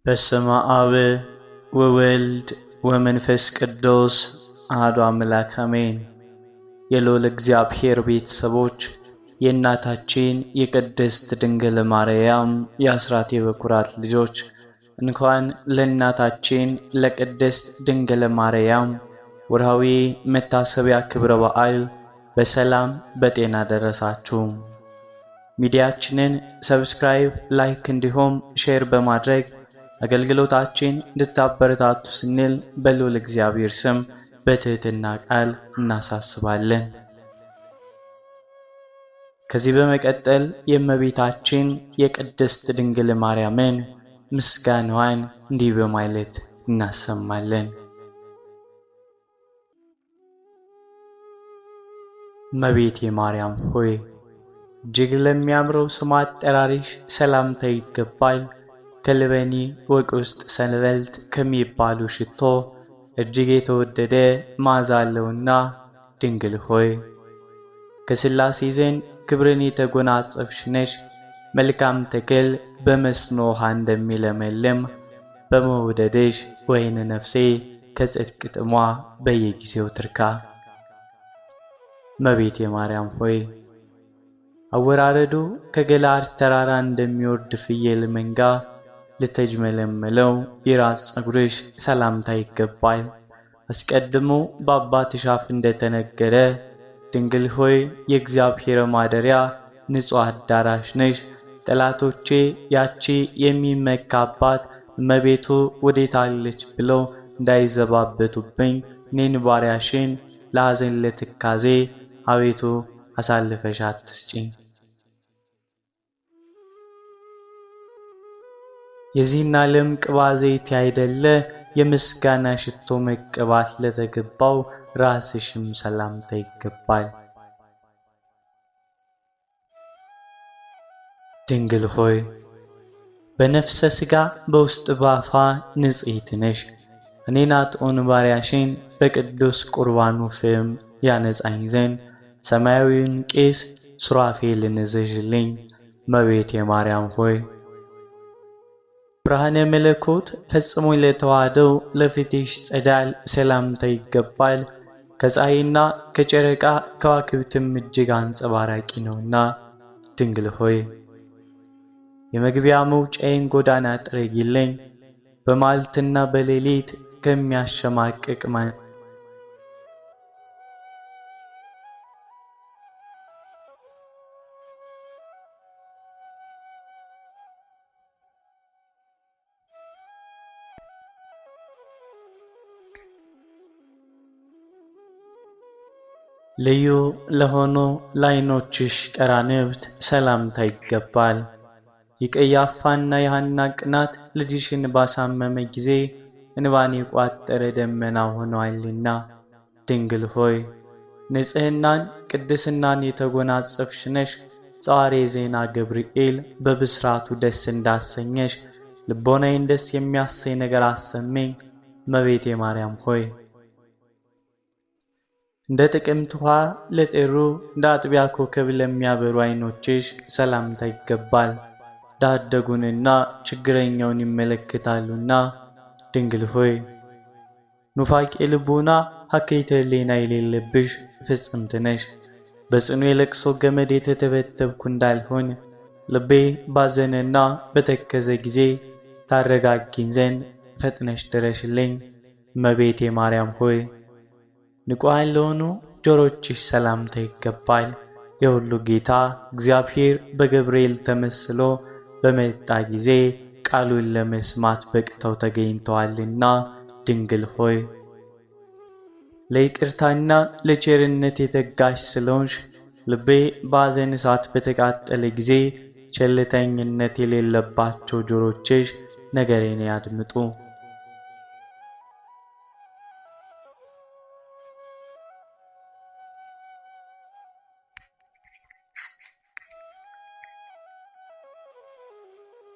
በስመ አብ ወወልድ ወመንፈስ ቅዱስ አሐዱ አምላክ አሜን። የልዑል እግዚአብሔር ቤተሰቦች የእናታችን የቅድስት ድንግል ማርያም የአስራት የበኩራት ልጆች እንኳን ለእናታችን ለቅድስት ድንግል ማርያም ወርሃዊ መታሰቢያ ክብረ በዓል በሰላም በጤና ደረሳችሁ። ሚዲያችንን ሰብስክራይብ፣ ላይክ እንዲሁም ሼር በማድረግ አገልግሎታችን እንድታበረታቱ ስንል በልዑል እግዚአብሔር ስም በትህትና ቃል እናሳስባለን። ከዚህ በመቀጠል የእመቤታችን የቅድስት ድንግል ማርያምን ምስጋናዋን እንዲህ በማለት እናሰማለን። እመቤቴ ማርያም ሆይ እጅግ ለሚያምረው ስም አጠራርሽ ሰላምታ ይገባል። ከልበኒ ወርቅ ውስጥ ሰንበልት ከሚባሉ ሽቶ እጅግ የተወደደ መዓዛ አለውና ድንግል ሆይ ከሥላሴ ዘንድ ክብርን የተጎናጸፍሽ ነሽ። መልካም ተክል በመስኖ ውሃ እንደሚለመልም በመውደድሽ ወይን ነፍሴ ከጽድቅ ጥሟ በየጊዜው ትርካ። እመቤቴ ማርያም ሆይ አወራረዱ ከገለዓድ ተራራ እንደሚወርድ ፍየል መንጋ ልተጅመለመለው የራስ ጸጉርሽ ሰላምታ ይገባል። አስቀድሞ በአባትሽ አፍ እንደተነገረ ድንግል ሆይ የእግዚአብሔር ማደሪያ ንጹሕ አዳራሽ ነሽ። ጠላቶቼ ያቺ የሚመካባት እመቤቱ ወዴት አለች ብለው እንዳይዘባበቱብኝ እኔን ባሪያሽን ለሐዘን ለትካዜ አቤቱ አሳልፈሽ አትስጪኝ። የዚህን ዓለም ቅባ ዘይት ያይደለ የምስጋና ሽቶ መቀባት ለተገባው ራስሽም ሰላምታ ይገባል። ድንግል ሆይ በነፍሰ ሥጋ በውስጥ ባፋ ንጽሕት ነሽ። እኔን አጥኦን ባሪያሽን በቅዱስ ቁርባኑ ፍም ያነጻኝ ዘንድ ሰማያዊውን ቄስ ሱራፌልን እዘዥልኝ። እመቤቴ ማርያም ሆይ ብርሃነ መለኮት ፈጽሞ ለተዋህደው ለፊትሽ ጸዳል ሰላምታ ይገባል። ከፀሐይና ከጨረቃ ከዋክብትም እጅግ አንጸባራቂ ነውና ድንግል ሆይ የመግቢያ መውጫዬን ጎዳና ጥረጊልኝ። በመዓልትና በሌሊት ከሚያሸማቅቅ ልዩ ለሆኑ ለዓይኖችሽ ቀራንብት ሰላምታ ይገባል። የቀያፋና የሐና ቅናት ልጅሽን ባሳመመ ጊዜ እንባን የቋጠረ ደመና ሆኗልና ድንግል ሆይ ንጽሕናን ቅድስናን የተጎናጸፍሽ ነሽ። ጸዋሬ ዜና ገብርኤል በብስራቱ ደስ እንዳሰኘሽ ልቦናዬን ደስ የሚያሰኝ ነገር አሰሜኝ። እመቤቴ ማርያም ሆይ እንደ ጥቅምት ውሃ ለጠሩ እንደ አጥቢያ ኮከብ ለሚያበሩ ዓይኖችሽ ሰላምታ ይገባል። ዳደጉንና ችግረኛውን ይመለከታሉና ድንግል ሆይ ኑፋቄ ልቦና ሐኬተ ሕሊና የሌለብሽ ፍጽምት ነሽ። በጽኑ የለቅሶ ገመድ የተተበተብኩ እንዳልሆን ልቤ ባዘነና በተከዘ ጊዜ ታረጋጊኝ ዘንድ ፈጥነሽ ድረሽልኝ። እመቤቴ ማርያም ሆይ ንቁዓን ለሆኑ ጆሮችሽ ሰላምታ ይገባል። የሁሉ ጌታ እግዚአብሔር በገብርኤል ተመስሎ በመጣ ጊዜ ቃሉን ለመስማት በቅተው ተገኝተዋልና ድንግል ሆይ ለይቅርታና ለቸርነት የተጋሽ ስለሆንሽ ልቤ በሐዘን እሳት በተቃጠለ ጊዜ ቸልተኝነት የሌለባቸው ጆሮችሽ ነገሬን ያድምጡ።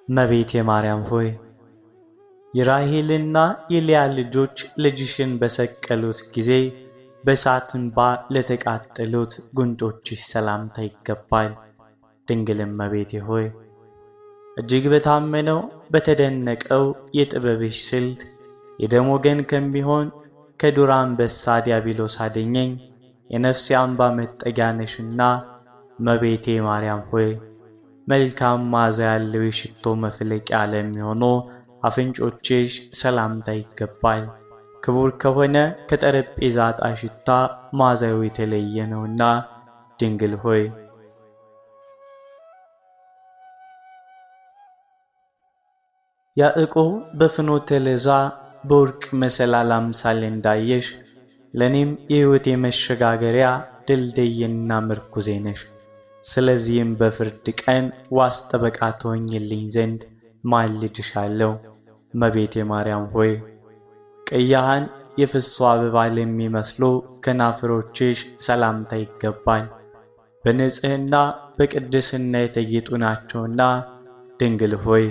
እመቤቴ ማርያም ሆይ የራሔልና የልያ ልጆች ልጅሽን በሰቀሉት ጊዜ በእሳት እንባ ለተቃጠሉት ጉንጮችሽ ሰላምታ ይገባል። ድንግል እመቤቴ ሆይ እጅግ በታመነው በተደነቀው የጥበብሽ ስልት የደም ወገን ከሚሆን ከዱር አንበሳ ዲያብሎስ አድኘኝ። የነፍሴ አምባ መጠጊያ ነሽና እመቤቴ ማርያም ሆይ መልካም መዓዛ ያለው የሽቶ መፍለቂያ ለሚሆኑ አፍንጮችሽ ሰላምታ ይገባል። ክቡር ከሆነ ከጠረጴዛ ዕጣን ሽታ መዓዛው የተለየ ነውና ድንግል ሆይ ያዕቆብ በፍኖተ ሎዛ በወርቅ መሰላል አምሳል እንዳየሽ ለኔም የሕይወቴ መሸጋገሪያ ድልድይና ምርኩዜ ነሽ። ስለዚህም በፍርድ ቀን ዋስ ጠበቃ ትሆኝልኝ ዘንድ ማልድሻለሁ። እመቤቴ ማርያም ሆይ ቀያሃን የፍስዋ አበባ ለሚመስሉ ከናፍሮችሽ ሰላምታ ይገባል። በንጽሕና በቅድስና የተጌጡ ናቸውና ድንግል ሆይ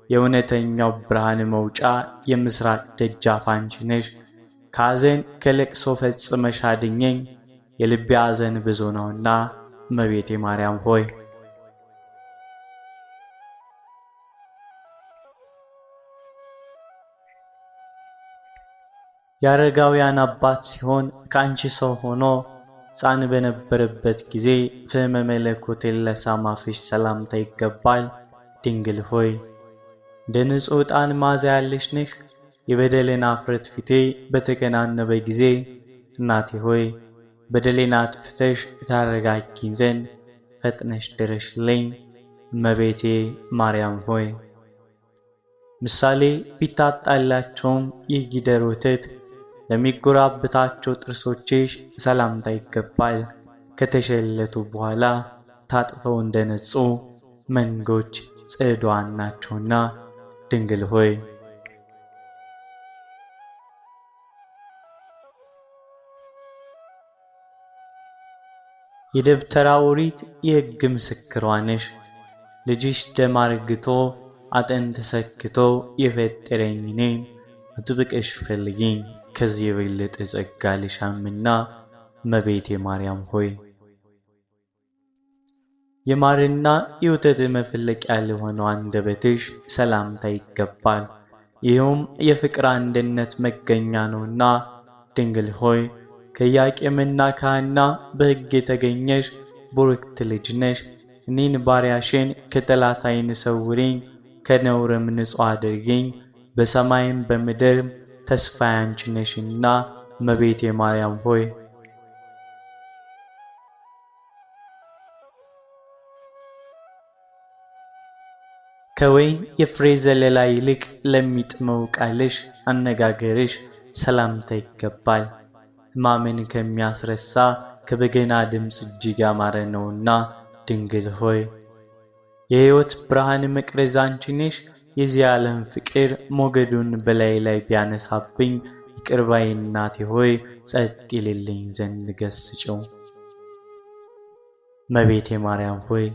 የእውነተኛው ብርሃን መውጫ የምስራቅ ደጃፍ አንቺ ነሽ። ከሐዘን ከለቅሶ ፈጽመሽ አድኘኝ፣ የልቤ ሐዘን ብዙ ነውና እመቤቴ ማርያም ሆይ የአረጋውያን አባት ሲሆን ከአንቺ ሰው ሆኖ ሕፃን በነበረበት ጊዜ ፍህመ መለኮትን ለሳመ አፍሽ ሰላምታ ይገባል። ድንግል ሆይ እንደ ንጹሕ ዕጣን መዓዛ ያለሽ ነሽ። የበደሌን አፍረት ፊቴ በተከናነበ ጊዜ እናቴ ሆይ በደሌን አጥፍተሽ ታረጋጊኝ ዘንድ ፈጥነሽ ድረሽልኝ። እመቤቴ ማርያም ሆይ ምሳሌ ቢታጣላቸውም ይህ ጊደር ወተት ለሚጎራብታቸው ጥርሶችሽ ሰላምታ ይገባል። ከተሸለቱ በኋላ ታጥፈው እንደነጹ መንጎች ጽዷን ናቸውና ድንግል ሆይ የደብተራ ኦሪት የሕግ ምስክሯ ነሽ። ልጅሽ ደም አርግቶ አጥንት ሰክቶ የፈጠረኝ እኔን አጥብቀሽ ፈልጊኝ፣ ከዚህ የበለጠ ጸጋ ልሻምና እመቤቴ ማርያም ሆይ የማርና የወተት መፍለቂያ ለሆነው አንደበትሽ ሰላምታ ይገባል። ይህም የፍቅር አንድነት መገኛ ነውና ድንግል ሆይ ከኢያቄምና ከሐና በሕግ የተገኘሽ ቡርክት ልጅ ነሽ። እኔን ባሪያሽን ከጠላት ዓይን ሰውሪኝ፣ ከነውርም ንጹሕ አድርጊኝ። በሰማይም በምድርም ተስፋዬ አንቺ ነሽና እመቤቴ ማርያም ሆይ ከወይን የፍሬ ዘለላ ይልቅ ለሚጥመው ቃልሽ አነጋገርሽ ሰላምታ ይገባል። ሕማምን ከሚያስረሳ ከበገና ድምፅ እጅግ ያማረ ነውና ድንግል ሆይ የሕይወት ብርሃን መቅረዝ አንቺ ነሽ። የዚህ ዓለም ፍቅር ሞገዱን በላይ ላይ ቢያነሳብኝ ይቅር ባይ እናቴ ሆይ ጸጥ ይልልኝ ዘንድ ገስጪው። እመቤቴ ማርያም ሆይ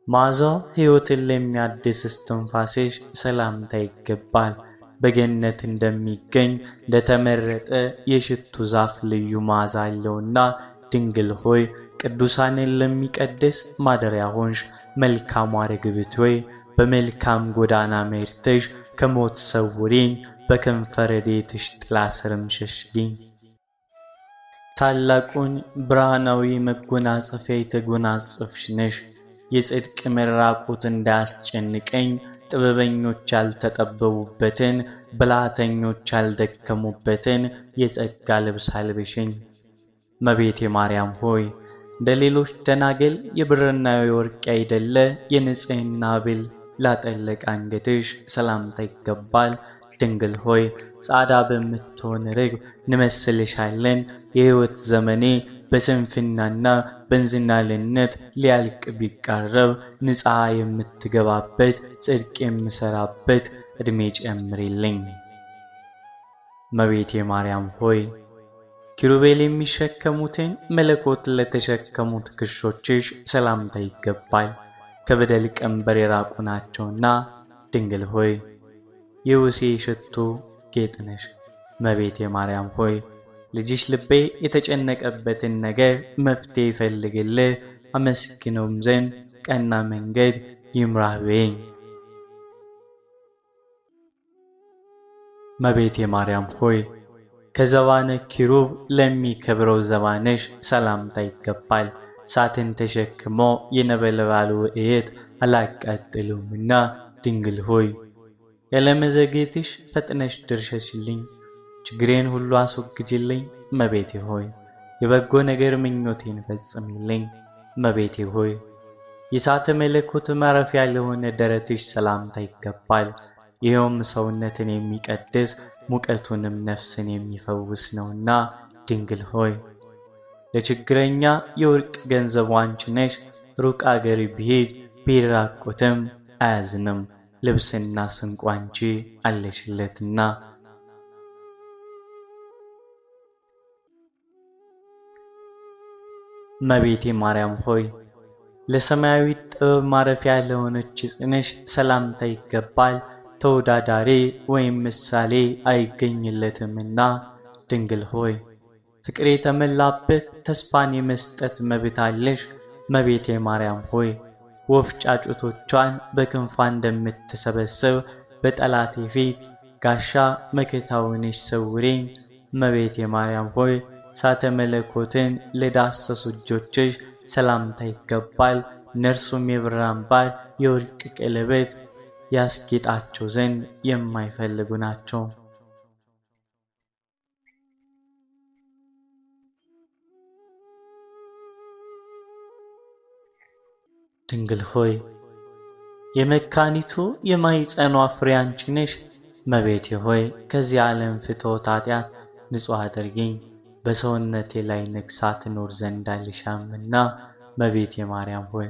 መዓዛው ሕይወትን ለሚያድስ እስትንፋስሽ ሰላምታ ይገባል። በገነት እንደሚገኝ እንደተመረጠ የሽቱ ዛፍ ልዩ መዓዛ አለውና ድንግል ሆይ ቅዱሳንን ለሚቀድስ ማደሪያ ሆንሽ። መልካሟ ርግብት ሆይ በመልካም ጎዳና መርተሽ ከሞት ሰውሪኝ፣ በከንፈረ ረድኤትሽ ጥላ ስርም ሸሽጊኝ። ታላቁን ብርሃናዊ መጎናጸፊያ የተጎናጸፍሽ ነሽ። የጽድቅ መራቆት እንዳያስጨንቀኝ ጥበበኞች ያልተጠበቡበትን ብልሃተኞች ያልደከሙበትን የጸጋ ልብስ አልብሽኝ። እመቤቴ ማርያም ሆይ እንደ ሌሎች ደናግል የብርና የወርቅ አይደለ የንጽሕና ብል ላጠለቀ አንገትሽ ሰላምታ ይገባል። ድንግል ሆይ ጻዳ በምትሆን ርግብ እንመስልሻለን። የሕይወት ዘመኔ በስንፍናና በእንዝላልነት ሊያልቅ ቢቃረብ ንጽሐ የምትገባበት ጽድቅ የምሰራበት ዕድሜ ጨምሪልኝ። እመቤቴ ማርያም ሆይ ኪሩቤል የሚሸከሙትን መለኮት ለተሸከሙት ትከሻዎችሽ ሰላምታ ይገባል። ከበደል ቀንበር የራቁ ናቸውና ድንግል ሆይ የውሴ ሽቱ ጌጥ ነሽ። እመቤቴ ማርያም ሆይ ልጅሽ ልቤ የተጨነቀበትን ነገር መፍትሄ ይፈልግልህ አመስግነውም ዘንድ ቀና መንገድ ይምራህ በይኝ። እመቤቴ ማርያም ሆይ ከዘባነ ኪሩብ ለሚከብረው ዘባነሽ ሰላምታ ይገባል። እሳትን ተሸክሞ የነበልባሉ እየት አላቃጥለውምና ድንግል ሆይ ያለመዘግየትሽ ፈጥነሽ ድርሰሽልኝ፣ ችግሬን ሁሉ አስወግጅልኝ። እመቤቴ ሆይ የበጎ ነገር ምኞቴን ፈጽሚልኝ። እመቤቴ ሆይ የእሳተ መለኮት ማረፊያ ለሆነ ደረትሽ ሰላምታ ይገባል። ይኸውም ሰውነትን የሚቀድስ ሙቀቱንም ነፍስን የሚፈውስ ነውና ድንግል ሆይ ለችግረኛ የወርቅ ገንዘቡ አንቺ ነሽ። ሩቅ አገር ቢሄድ ቢራቆትም አያዝንም፣ ልብስና ስንቁ አንቺ አለሽለትና። እመቤቴ ማርያም ሆይ ለሰማያዊ ጥበብ ማረፊያ ለሆነች ጽንሽ ሰላምታ ይገባል። ተወዳዳሪ ወይም ምሳሌ አይገኝለትምና ድንግል ሆይ ፍቅር የተመላበት ተስፋን የመስጠት መብት አለሽ። እመቤቴ ማርያም ሆይ ወፍ ጫጩቶቿን በክንፏ እንደምትሰበስብ በጠላቴ ፊት ጋሻ መከታ ሆነሽ ሰውሪኝ። እመቤቴ ማርያም ሆይ እሳተ መለኮትን ለዳሰሱ እጆችሽ ሰላምታ ይገባል። እነርሱም የብር አምባር የወርቅ ቀለበት ያስጌጣቸው ዘንድ የማይፈልጉ ናቸው። ድንግል ሆይ የመካኒቱ የማኅፀኗ ፍሬ አንቺ ነሽ። እመቤቴ ሆይ ከዚህ ዓለም ፍትወት ኃጢአት ንጹሕ አድርጊኝ፣ በሰውነቴ ላይ ንግሣ ትኖር ዘንድ አልሻምና። እመቤቴ ማርያም ሆይ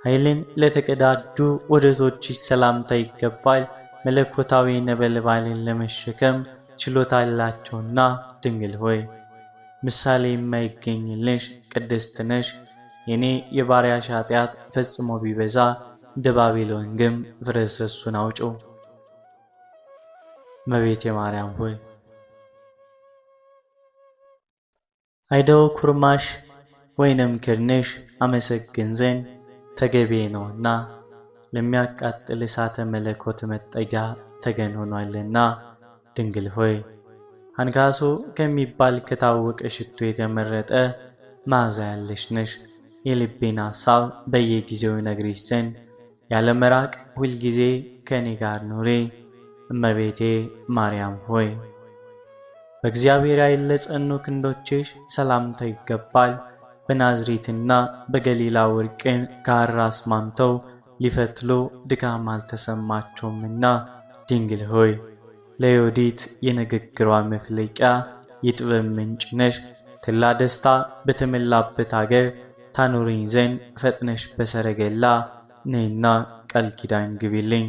ኃይልን ለተቀዳጁ ወደቶችሽ ሰላምታ ይገባል። መለኮታዊ ነበልባልን ለመሸከም ችሎታ አላቸውና ድንግል ሆይ ምሳሌ የማይገኝልሽ ቅድስት ነሽ። የኔ የባሪያሽ ኃጢአት ፈጽሞ ቢበዛ እንደ ባቢሎን ግንብ ፍርስርሱን አውጪው። እመቤቴ ማርያም ሆይ አይደው ኩርማሽ ወይንም ክርንሽ አመሰግን ዘንድ ተገቢ ነውና ለሚያቃጥል እሳተ መለኮት መጠጊያ ተገን ሆኗልና ድንግል ሆይ አንጋሶ ከሚባል ከታወቀ ሽቱ የተመረጠ መዓዛ ያለሽ ነሽ። የልቤን ሐሳብ በየጊዜው ነግሪሽ ዘንድ ያለ መራቅ ሁልጊዜ ከኔ ጋር ኑሪ። እመቤቴ ማርያም ሆይ በእግዚአብሔር ኃይል ለጸኑ ክንዶችሽ ሰላምታ ይገባል። በናዝሬትና በገሊላ ወርቅን ጋር አስማምተው ሊፈትሉ ድካም አልተሰማቸውምና ድንግል ሆይ ለዮዲት የንግግሯ መፍለቂያ የጥበብ ምንጭ ነሽ። ተድላ ደስታ በተሞላበት አገር ታኖሪኝ ዘንድ ፈጥነሽ በሰረገላ ነይና ቃል ኪዳን ግቢልኝ።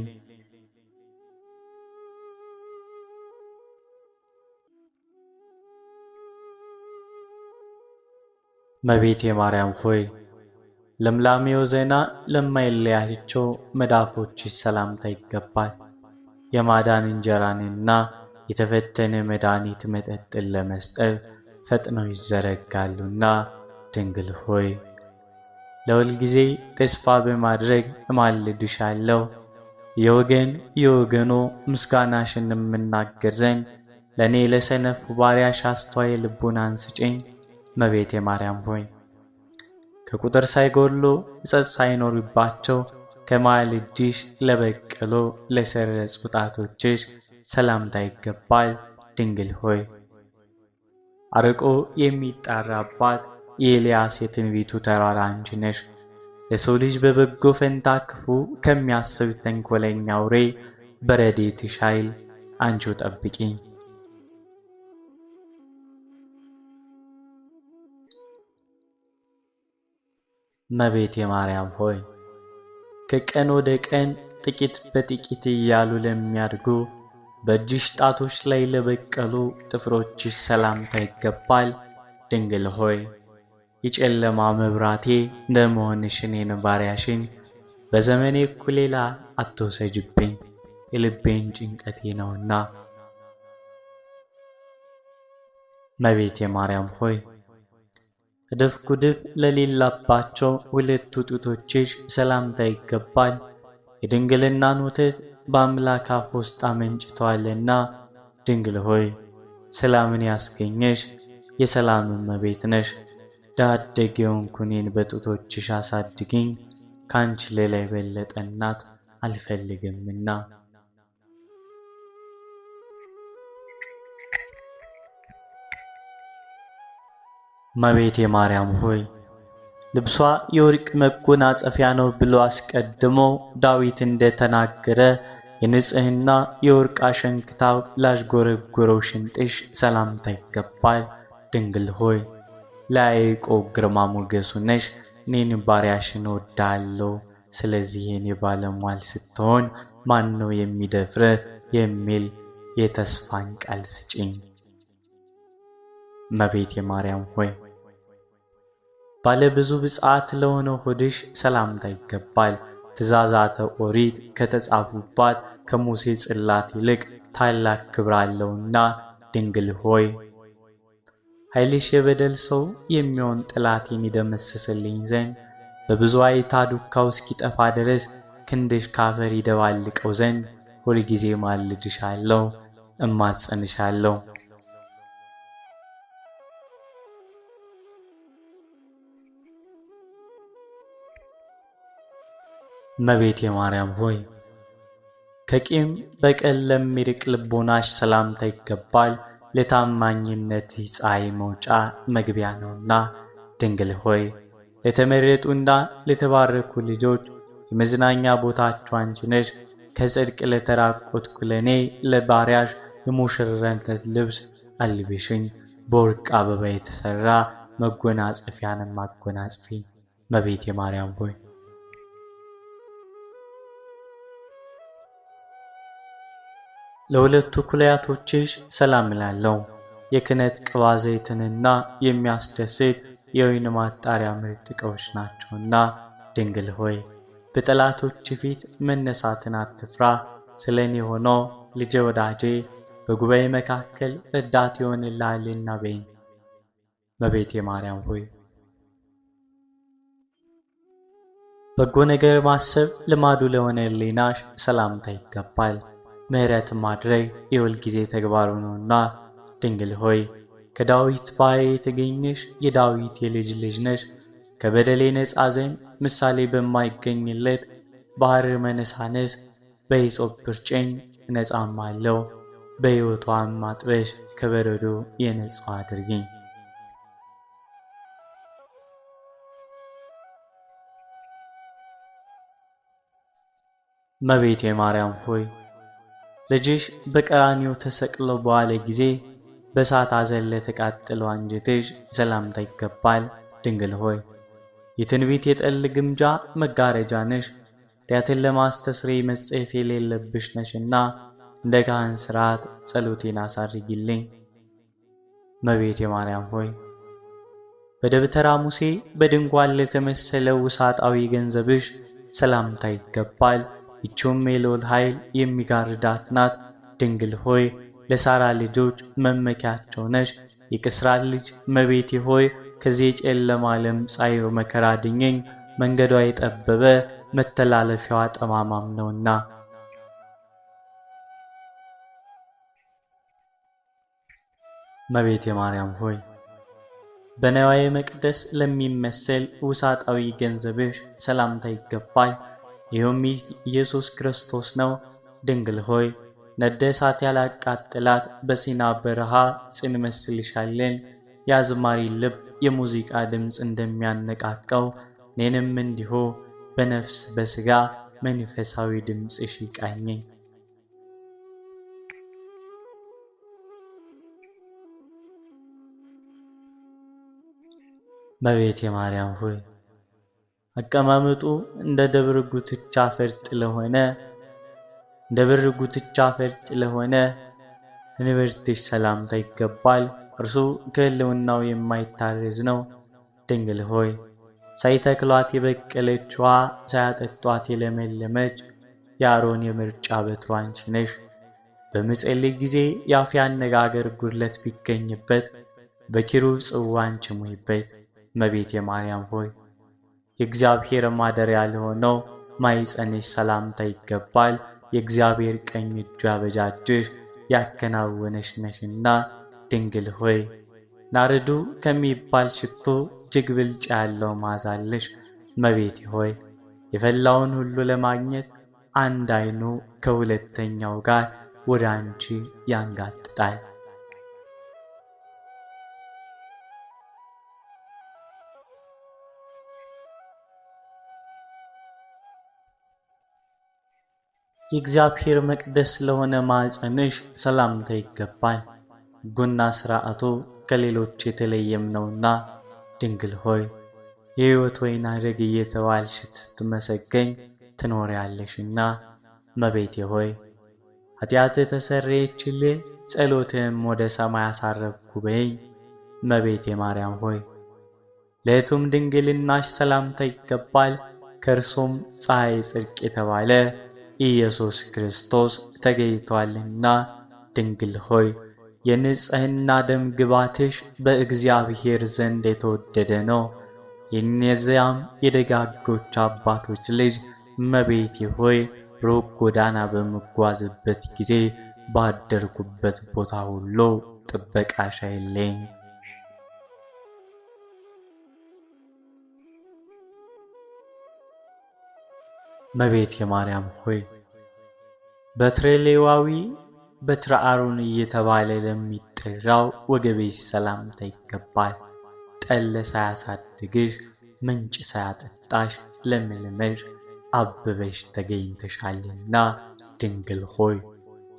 እመቤቴ ማርያም ሆይ ለምላሜው ዜና ለማይለያቸው መዳፎችሽ ሰላምታ ይገባል። የማዳን እንጀራንና የተፈተነ መድኃኒት መጠጥን ለመስጠት ፈጥነው ይዘረጋሉና ድንግል ሆይ ለሁል ጊዜ ተስፋ በማድረግ እማልድሻለሁ። የወገኖ ምስጋናሽን የምናገር ዘንድ ለእኔ ለሰነፉ ባሪያሽ አስተዋይ ልቡናን ስጪኝ። እመቤቴ ማርያም ሆይ ከቁጥር ሳይጎሉ እጸጽ ሳይኖርባቸው ከመሃል እጅሽ ለበቀሉ ለሰረጹ ጣቶችሽ ሰላምታ ይገባል። ድንግል ሆይ አርቆ የሚጣራባት የኤልያስ የትንቢቱ ተራራ አንቺ ነሽ። ለሰው ልጅ በበጎ ፈንታ ክፉ ከሚያስብ ተንኮለኛ አውሬ በረድኤትሽ ኃይል አንቺው ጠብቂኝ። እመቤቴ ማርያም ሆይ ከቀን ወደ ቀን ጥቂት በጥቂት እያሉ ለሚያድጉ በእጅሽ ጣቶች ላይ ለበቀሉ ጥፍሮችሽ ሰላምታ ይገባል። ድንግል ሆይ የጨለማ መብራቴ እንደመሆንሽ እኔን ባሪያሽን በዘመኔ እኩሌላ አትውሰጅብኝ፣ የልቤን ጭንቀቴ ነውና። እመቤቴ ማርያም ሆይ እድፍ ጉድፍ ለሌላባቸው ሁለቱ ጡቶችሽ ሰላምታ ይገባል። የድንግልናን ወተት በአምላክ አፍ ውስጥ አመንጭተዋልና ድንግል ሆይ ሰላምን ያስገኘሽ የሰላም እመቤት ነሽ። ዳደግ የሆንኩ እኔን በጡቶችሽ አሳድጊኝ፣ ካንቺ ሌላ የበለጠ እናት አልፈልግምና። እመቤቴ ማርያም ሆይ ልብሷ የወርቅ መጎናጸፊያ ነው ብሎ አስቀድሞ ዳዊት እንደተናገረ የንጽህና የወርቅ አሸንክታው ላዥጎረጎረው ሽንጥሽ ሰላምታ ይገባል። ድንግል ሆይ ለያዕቆብ ግርማ ሞገሱ ነሽ። እኔን ባሪያሽን እወድሃለሁ፣ ስለዚህ የኔ ባለሟል ስትሆን ማን ነው የሚደፍረ የሚል የተስፋን ቃል ስጪኝ። እመቤቴ ማርያም ሆይ ባለ ብዙ ብፅዓት ለሆነው ሆድሽ ሰላምታ ይገባል። ትእዛዛተ ኦሪት ከተጻፉባት ከሙሴ ጽላት ይልቅ ታላቅ ክብር አለውና ድንግል ሆይ ኃይልሽ የበደል ሰው የሚሆን ጠላቴን ይደመስስልኝ ዘንድ በብዙ አይታ ዱካው እስኪጠፋ ድረስ ክንድሽ ካፈር ይደባልቀው ዘንድ ሁልጊዜ ማልድሻለሁ፣ እማጸንሻለሁ። እመቤቴ ማርያም ሆይ ከቂም በቀል ለሚርቅ ልቦናሽ ሰላምታ ይገባል። ለታማኝነትሽ ፀሐይ መውጫ መግቢያ ነውና ድንግል ሆይ ለተመረጡና ለተባረኩ ልጆች የመዝናኛ ቦታቸው አንቺ ነሽ። ከጽድቅ ለተራቆትኩ ለእኔ ለባሪያሽ የሙሽራነት ልብስ አልብሽኝ፣ በወርቅ አበባ የተሠራ መጎናጸፊያንም አጎናጽፊኝ። እመቤቴ ማርያም ሆይ ለሁለቱ ኩላያቶችሽ ሰላም እላለሁ። የክህነት ቅባ ዘይትንና የሚያስደስት የወይን ማጣሪያ ምርጥ ዕቃዎች ናቸውና ድንግል ሆይ በጠላቶች ፊት መነሳትን አትፍራ። ስለ እኔ ሆኖ ልጄ ወዳጄ በጉባኤ መካከል ረዳት ይሆንልሃልና በይኝ። እመቤቴ ማርያም ሆይ በጎ ነገር ማሰብ ልማዱ ለሆነ ሕሊናሽ ሰላምታ ይገባል። ምሕረት ማድረግ የሁል ጊዜ ተግባሩ ነውና ድንግል ሆይ ከዳዊት ባሕርይ የተገኘሽ የዳዊት የልጅ ልጅ ነሽ። ከበደሌ ነጻ ዘንድ ምሳሌ በማይገኝለት ባሕር መነሳነስ በሂሶጵ እርጨኝ እነጻማለሁ። በሕይወቷም አጥበሽ ከበረዶ የነጻው አድርጊኝ። እመቤቴ ማርያም ሆይ ልጅሽ በቀራንዮ ተሰቅሎ በዋለ ጊዜ በእሳት አዘን ለተቃጠለው አንጀትሽ ሰላምታ ይገባል። ድንግል ሆይ የትንቢት የጠል ግምጃ መጋረጃ ነሽ። ኃጢአትን ለማስተስረይ መጸየፍ የሌለብሽ ነሽና እንደ ካህን ሥርዓት ጸሎቴን አሳርጊልኝ። እመቤቴ ማርያም ሆይ በደብተራ ሙሴ በድንኳን ለተመሰለው ውሳጣዊ ገንዘብሽ ሰላምታ ይገባል። ይህችም የልዑል ኃይል የሚጋርዳት ናት። ድንግል ሆይ ለሳራ ልጆች መመኪያቸው ነሽ። የቅስራት ልጅ እመቤቴ ሆይ ከዚህ የጨለማ ዓለም ጻዕር መከራ አድኘኝ። መንገዷ የጠበበ መተላለፊያዋ ጠማማም ነውና። እመቤቴ ማርያም ሆይ በነዋየ መቅደስ ለሚመሰል ውሳጣዊ ገንዘብሽ ሰላምታ ይገባል። ይህም ኢየሱስ ክርስቶስ ነው። ድንግል ሆይ ነደ እሳት ያላቃጠላት በሲና በረሃ ጽን መስልሻለን። የአዝማሪ ልብ የሙዚቃ ድምፅ እንደሚያነቃቀው እኔንም እንዲሁ በነፍስ በሥጋ መንፈሳዊ ድምፅሽ ይቃኘኝ። እመቤቴ ማርያም ሆይ አቀማመጡ እንደ ደብር ጉትቻ ፈርጥ ለሆነ እንብርትሽ ሰላምታ ይገባል። እርሱ ከሕልውናው የማይታረዝ ነው። ድንግል ሆይ ሳይተክሏት የበቀለችዋ ሳያጠጧት የለመለመች የአሮን የምርጫ በትሩ አንቺ ነሽ። በምጸልይ ጊዜ የአፌ አነጋገር ጉድለት ቢገኝበት በኪሩብ ጽዋ አንቺ ሙይበት። እመቤቴ ማርያም ሆይ የእግዚአብሔር ማደሪያ ለሆነው ማኅፀንሽ ሰላምታ ይገባል። የእግዚአብሔር ቀኝ እጁ ያበጃጅሽ ያከናወነሽ ነሽና ድንግል ሆይ ናርዱ ከሚባል ሽቶ እጅግ ብልጫ ያለው መዓዛ አለሽ። እመቤቴ ሆይ የፈላውን ሁሉ ለማግኘት አንድ ዓይኑ ከሁለተኛው ጋር ወደ አንቺ ያንጋጥጣል። የእግዚአብሔር መቅደስ ለሆነ ማኅፀንሽ ሰላምታ ይገባል። ሕጉና ሥርዓቱ ከሌሎች የተለየም ነውና ድንግል ሆይ የሕይወት ወይን አደግ እየተባልሽ ስትመሰገኝ ትኖሪያለሽና እመቤቴ ሆይ ኃጢአትህ ተሰረየችልህ፣ ጸሎትህም ወደ ሰማይ አሳረግኩ በይኝ። እመቤቴ ማርያም ሆይ ለሕቱም ድንግልናሽ ሰላምታ ይገባል። ከእርሱም ፀሐይ ጽድቅ የተባለ ኢየሱስ ክርስቶስ ተገኝቷልና ድንግል ሆይ የንጽሕና ደም ግባትሽ በእግዚአብሔር ዘንድ የተወደደ ነው። የእነዚያም የደጋጎች አባቶች ልጅ እመቤቴ ሆይ ሩቅ ጎዳና በምጓዝበት ጊዜ ባደርኩበት ቦታ ሁሉ ጥበቃሽ አይለኝ። እመቤቴ ማርያም ሆይ በትረ ሌዋዊ በትረ አሮን እየተባለ ለሚጠራው ወገብሽ ሰላምታ ይገባል። ጠል ሳያሳድግሽ ምንጭ ሳያጠጣሽ ለምልመሽ አብበሽ ተገኝተሻልና ድንግል ሆይ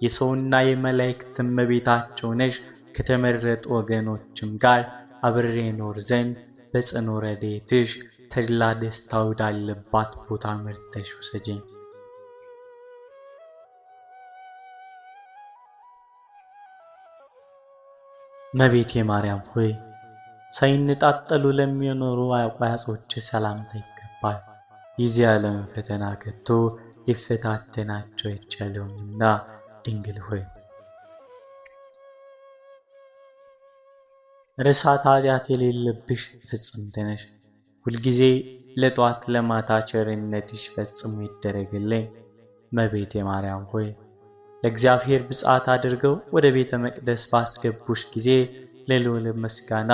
የሰውና የመላእክት እመቤታቸው ነሽ። ከተመረጡ ወገኖችም ጋር አብሬ ኖር ዘንድ በጽኑ ረድኤትሽ ተድላ ደስታ ወዳለባት ቦታ መርተሽ ውሰጂኝ። እመቤቴ ማርያም ሆይ ሳይነጣጠሉ ለሚኖሩ አቋያጾች ሰላምታ ይገባል። የዚህ ዓለም ፈተና ከቶ ሊፈታተናቸው አይቻለውምና ድንግል ሆይ ርሳት ኃጢአት የሌለብሽ ፍጽምት ነሽ። ሁልጊዜ ለጧት ለማታ ቸርነትሽ ፈጽሞ ይደረግልኝ። እመቤቴ ማርያም ሆይ ለእግዚአብሔር ብፅዓት አድርገው ወደ ቤተ መቅደስ ባስገቡሽ ጊዜ ለልዑል ምስጋና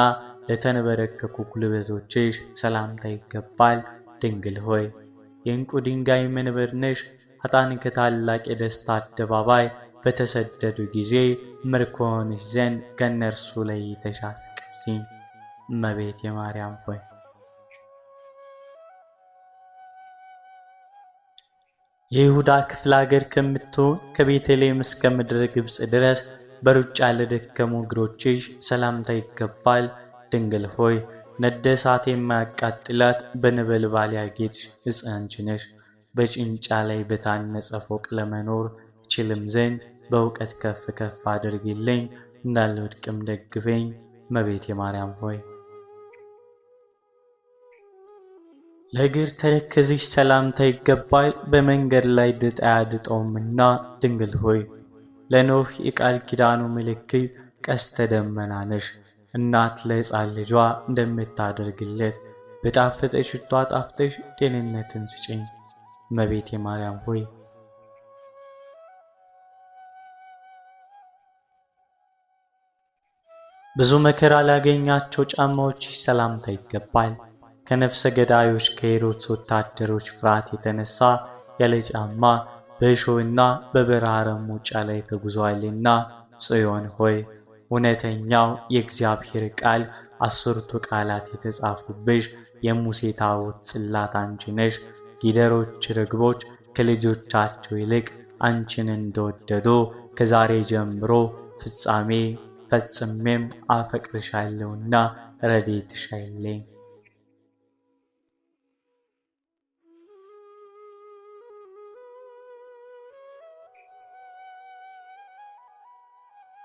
ለተንበረከኩ ጉልበቶችሽ ሰላምታ ይገባል። ድንግል ሆይ የዕንቁ ድንጋይ መንበር ነሽ። ኃጥአን ከታላቅ የደስታ አደባባይ በተሰደዱ ጊዜ ምርኮ ሆንሽ ዘንድ ከእነርሱ ለይተሽ አስቀሪኝ። እመቤቴ ማርያም ሆይ የይሁዳ ክፍለ አገር ከምትሆን ከቤተልሔም እስከ ምድረ ግብጽ ድረስ በሩጫ ለደከሙ እግሮችሽ ሰላምታ ይገባል። ድንግል ሆይ ነደ እሳት የማያቃጥላት በነበልባል ያጌጥሽ ዕፀ አንቺ ነሽ። በጭንጫ ላይ በታነጸ ፎቅ ለመኖር እችልም ዘንድ በእውቀት ከፍ ከፍ አድርጊልኝ፣ እንዳልወድቅም ደግፈኝ። እመቤቴ ማርያም ሆይ ለእግር ተረከዝሽ ሰላምታ ይገባል። በመንገድ ላይ ድጥ አያድጠውምና ድንግል ሆይ ለኖህ የቃል ኪዳኑ ምልክት ቀስተ ደመና ነሽ። እናት ለሕፃን ልጇ እንደምታደርግለት በጣፈጠ ሽቶ አጣፍጠሽ ጤንነትን ስጭኝ። እመቤቴ ማርያም ሆይ ብዙ መከራ ላገኛቸው ጫማዎችሽ ሰላምታ ይገባል። ከነፍሰ ገዳዮች ከሄሮድስ ወታደሮች ፍርሃት የተነሳ ያለ ጫማ በእሾህና በበረሃ ረሞጫ ላይ ተጉዘዋልና ጽዮን ሆይ እውነተኛው የእግዚአብሔር ቃል 10ቱ ቃላት የተጻፉብሽ የሙሴ ታቦት ጽላት አንቺ ነሽ። ጊደሮች ርግቦች ከልጆቻቸው ይልቅ አንቺን እንደወደዱ ከዛሬ ጀምሮ ፈጽሜም አፈቅርሻለሁና ረድኤትሽ አይለኝ።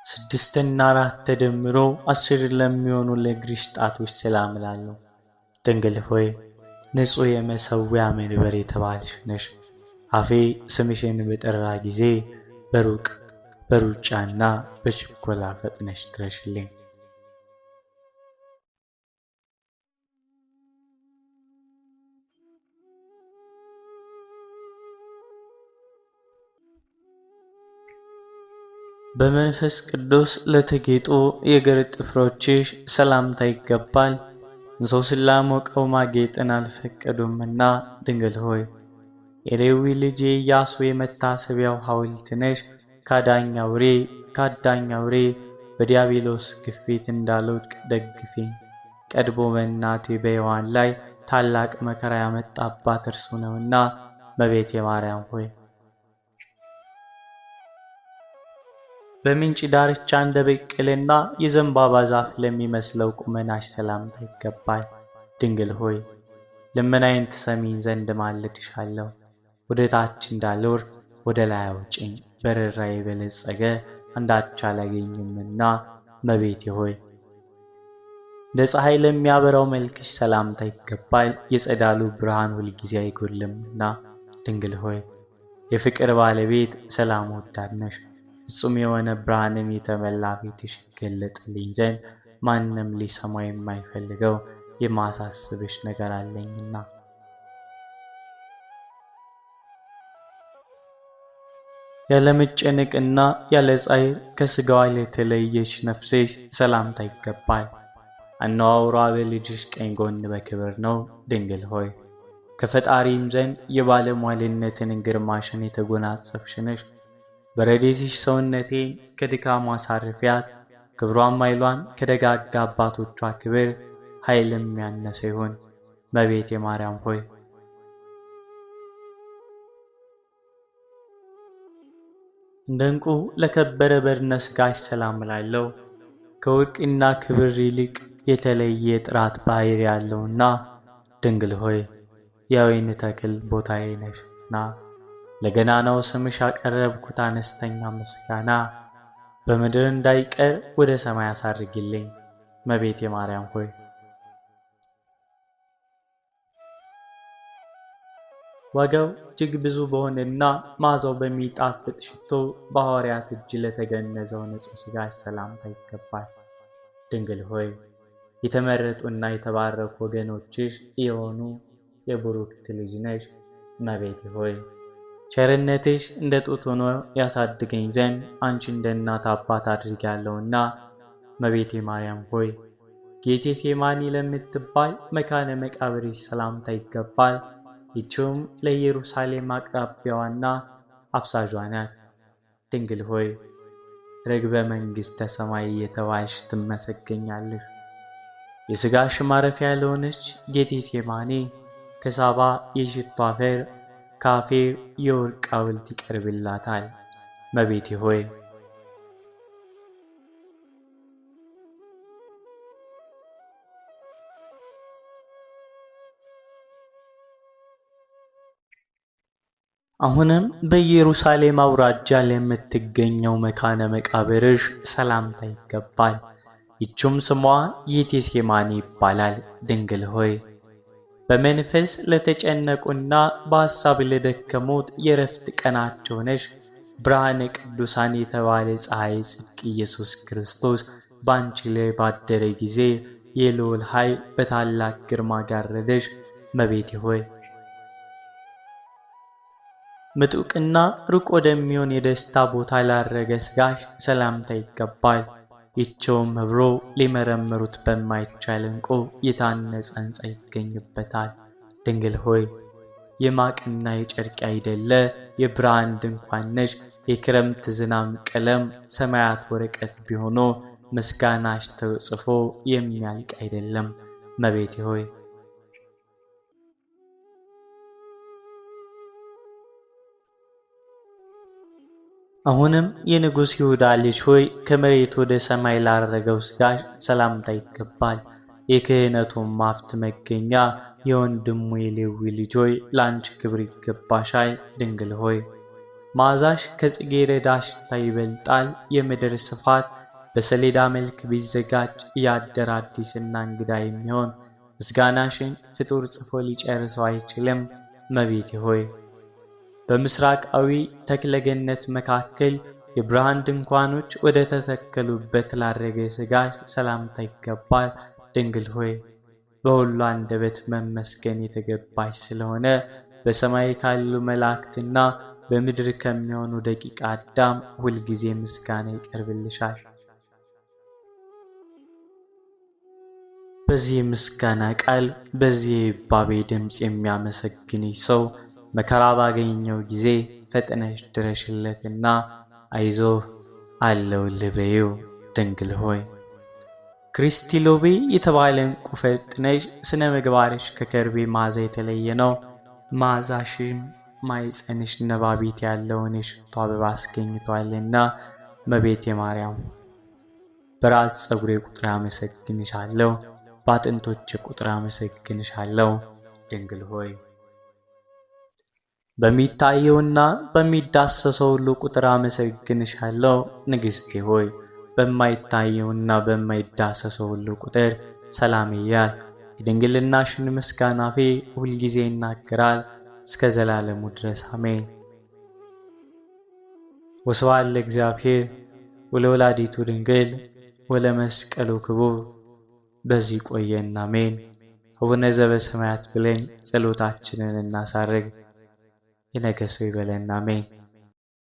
ስድስትና 4 ተደምሮ 10 ለሚሆኑ ለእግርሽ ጣቶች ሰላም እላለሁ። ድንግል ሆይ ንጹሕ የመሠዊያ መንበር የተባልሽ ነሽ። አፌ ስምሽን በጠራ ጊዜ በሩጫና በችኮላ ፈጥነሽ ድረሽልኝ። በመንፈስ ቅዱስ ለተጌጡ የእግር ጥፍሮችሽ ሰላምታ ይገባል። እንሶስላ ሞቀው ማጌጥን አልፈቀዱምና ድንግል ሆይ የሌዊ ልጅ የኢያሱ የመታሰቢያው ሐውልት ነሽ። ከአዳኝ አውሬ በዲያብሎስ ግፊት እንዳልወድቅ ደግፊኝ። ቀድሞ በእናቴ በሔዋን ላይ ታላቅ መከራ ያመጣባት እርሱ ነውና እመቤቴ ማርያም ሆይ በምንጭ ዳርቻ እንደ በቀለና የዘንባባ ዛፍ ለሚመስለው ቁመናሽ ሰላምታ ይገባል። ድንግል ሆይ ልመናዬን ትሰሚኝ ዘንድ ማልድሻለሁ። ወደ ታች እንዳልወርድ ወደ ላይ አውጪኝ። በርኅራኄ የበለጸገ አንዳች አላገኝምና እመቤቴ ሆይ እንደ ፀሐይ ለሚያበራው መልክሽ ሰላምታ ይገባል። የጸዳሉ ብርሃን ሁልጊዜ አይጎልምና ድንግል ሆይ የፍቅር ባለቤት ሰላም ወዳድ ነሽ። ፍጹም የሆነ ብርሃንን የተመላ ፊትሽ ይገለጥልኝ ዘንድ ማንም ሊሰማው የማይፈልገው የማሳስብሽ ነገር አለኝና ያለ መጨነቅና ያለ ጻይር ከሥጋዋ የተለየሽ ነፍሴሽ ሰላምታ ይገባል። አነዋውሯ በልጅሽ ቀኝ ጎን በክብር ነው። ድንግል ሆይ ከፈጣሪም ዘንድ የባለሟልነትን ግርማሽን የተጎናጸፍሽ ነሽ። በረድኤትሽ ሰውነቴን ከድካሟ አሳርፊያት። ክብሯም ኃይሏን ከደጋጋ አባቶቿ ክብር ኃይልም ያነሰ ይሁን። እመቤቴ ማርያም ሆይ እንደ ዕንቁ ለከበረ በድነ ሥጋሽ ሰላም እላለሁ። ከወርቅና ክብር ይልቅ የተለየ ጥራት ባሕርይ ያለውና ድንግል ሆይ የወይን ተክል ቦታዬ ነሽና ለገናናው ስምሽ ያቀረብኩት አነስተኛ ምስጋና በምድር እንዳይቀር ወደ ሰማይ አሳርግልኝ። እመቤቴ ማርያም ሆይ ዋጋው እጅግ ብዙ በሆነና መዓዛው በሚጣፍጥ ሽቶ በሐዋርያት እጅ ለተገነዘው ንጹሕ ሥጋሽ ሰላምታ ይገባል። ድንግል ሆይ የተመረጡና የተባረኩ ወገኖችሽ የሆኑ የቡሩክት ልጅ ነሽ። እመቤቴ ሆይ ቸርነትሽ እንደ ጡት ሆኖ ያሳድገኝ ዘንድ አንቺ እንደ እናት አባት አድርጊያለሁና እመቤቴ ማርያም ሆይ ጌቴሴማኒ ለምትባል መካነ መቃብርሽ ሰላምታ ይገባል። ይህችውም ለኢየሩሳሌም አቅራቢያዋና አፍሳዧ ናት። ድንግል ሆይ ርግበ መንግሥተ ሰማይ እየተባልሽ ትመሰገኛለሽ። የሥጋሽ ማረፊያ ለሆነች ጌቴሴማኒ ከሳባ የሽቱ አፈር ከአፌር የወርቅ ሐውልት ይቀርብላታል። እመቤቴ ሆይ አሁንም በኢየሩሳሌም አውራጃ ለምትገኘው መካነ መቃብርሽ ሰላምታ ይገባል። ይህችም ስሟ ጌቴሴማኒ ይባላል። ድንግል ሆይ በመንፈስ ለተጨነቁና በሐሳብ ለደከሙት የረፍት ቀናቸው ነሽ። ብርሃነ ቅዱሳን የተባለ ፀሐይ ጽድቅ ኢየሱስ ክርስቶስ በአንቺ ላይ ባደረ ጊዜ የልዑል ኃይል በታላቅ ግርማ ጋረደሽ። እመቤቴ ሆይ ምጡቅና ሩቅ ወደሚሆን የደስታ ቦታ ላረገ ሥጋሽ ሰላምታ ይገባል። ይህችውም ኅብሮ ሊመረምሩት በማይቻል ዕንቁ የታነጸ ሕንጻ ይገኝበታል። ድንግል ሆይ የማቅና የጨርቅ አይደለ የብርሃን ድንኳን ነሽ። የክረምት ዝናብ ቀለም ሰማያት ወረቀት ቢሆኑ ምስጋናሽ ተጽፎ የሚያልቅ አይደለም። እመቤቴ ሆይ አሁንም የንጉሥ ይሁዳ ልጅ ሆይ ከመሬት ወደ ሰማይ ላረገው ሥጋሽ ሰላምታ ይገባል። የክህነቱም ሀብት መገኛ የወንድሙ የሌዊ ልጅ ሆይ ለአንቺ ክብር ይገባሻል። ድንግል ሆይ መዓዛሽ ከጽጌረዳ ሽታ ይበልጣል። የምድር ስፋት በሰሌዳ መልክ ቢዘጋጅ ያደረ አዲስና እንግዳ የሚሆን ምስጋናሽን ፍጡር ጽፎ ሊጨርሰው አይችልም። እመቤቴ ሆይ በምስራቃዊ ተክለገነት መካከል የብርሃን ድንኳኖች ወደ ተተከሉበት ላረገ ሥጋሽ ሰላምታ ይገባል። ድንግል ሆይ በሁሉ አንደበት መመስገን የተገባሽ ስለሆነ በሰማይ ካሉ መላእክትና በምድር ከሚሆኑ ደቂቀ አዳም ሁልጊዜ ምስጋና ይቀርብልሻል። በዚህ ምስጋና ቃል በዚህ የይባቤ ድምፅ የሚያመሰግንሽ ሰው መከራ ባገኘው ጊዜ ፈጥነሽ ድረሽለትና አይዞህ አለሁልህ በይው። ድንግል ሆይ ክርስቲ ሎቤ የተባለ ዕንቁ ፈጥነሽ ስነ ምግባርሽ ከከርቤ መዓዛ የተለየ ነው። መዓዛሽም ማኅፀንሽ ነባቢት ያለውን የሽቱ አበባ አስገኝቷልና እመቤቴ ማርያም በራስ ፀጉሬ ቁጥር አመሰግንሻለሁ፣ በአጥንቶቼ ቁጥር አመሰግንሻለሁ። ድንግል ሆይ በሚታየውና በሚዳሰሰው ሁሉ ቁጥር አመሰግንሻለሁ። ንግሥቴ ሆይ በማይታየውና በማይዳሰሰው ሁሉ ቁጥር ሰላም እያል የድንግልናሽን ምስጋና አፌ ሁልጊዜ ይናገራል እስከ ዘላለሙ ድረስ አሜን። ወስብሐት ለእግዚአብሔር ወለወላዲቱ ድንግል ወለመስቀሉ ክቡር። በዚህ ቆየን አሜን። አቡነ ዘበሰማያት ብለን ጸሎታችንን እናሳርግ። የነገ ሰው ይበለን አሜን።